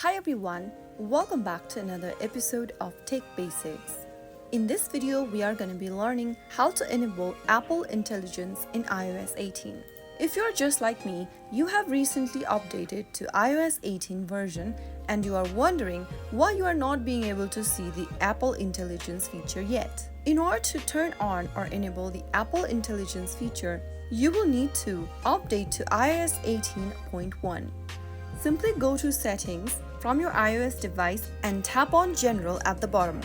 Hi everyone, welcome back to another episode of Tech Basics. In this video, we are going to be learning how to enable Apple Intelligence in iOS 18. If you're just like me, you have recently updated to iOS 18 version and you are wondering why you are not being able to see the Apple Intelligence feature yet. In order to turn on or enable the Apple Intelligence feature, you will need to update to iOS 18.1. Simply go to Settings from your iOS device and tap on General at the bottom.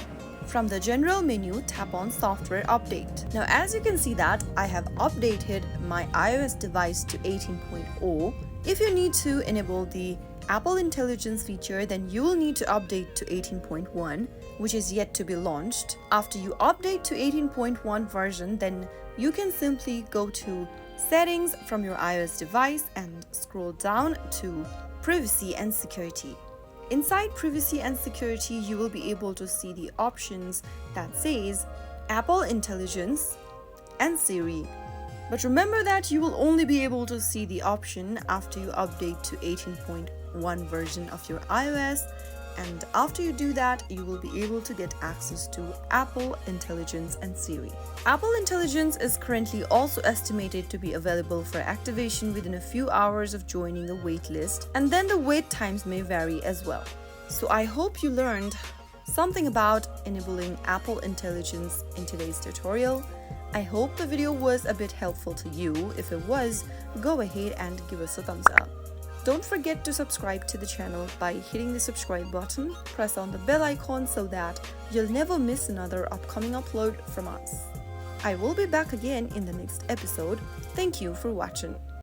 From the General menu, tap on Software Update. Now as you can see that I have updated my iOS device to 18.0. If you need to enable the Apple Intelligence feature, then you will need to update to 18.1, which is yet to be launched. After you update to 18.1 version, then you can simply go to Settings from your iOS device and scroll down to Privacy and Security. Inside Privacy and Security, you will be able to see the options that says Apple Intelligence and Siri. But remember that you will only be able to see the option after you update to 18.1 version of your iOS, and after you do that, you will be able to get access to Apple Intelligence and Siri. Apple Intelligence is currently also estimated to be available for activation within a few hours of joining the waitlist, and then the wait times may vary as well. So I hope you learned something about enabling Apple Intelligence in today's tutorial. I hope the video was a bit helpful to you. If it was, go ahead and give us a thumbs up. Don't forget to subscribe to the channel by hitting the subscribe button. Press on the bell icon so that you'll never miss another upcoming upload from us. I will be back again in the next episode. Thank you for watching.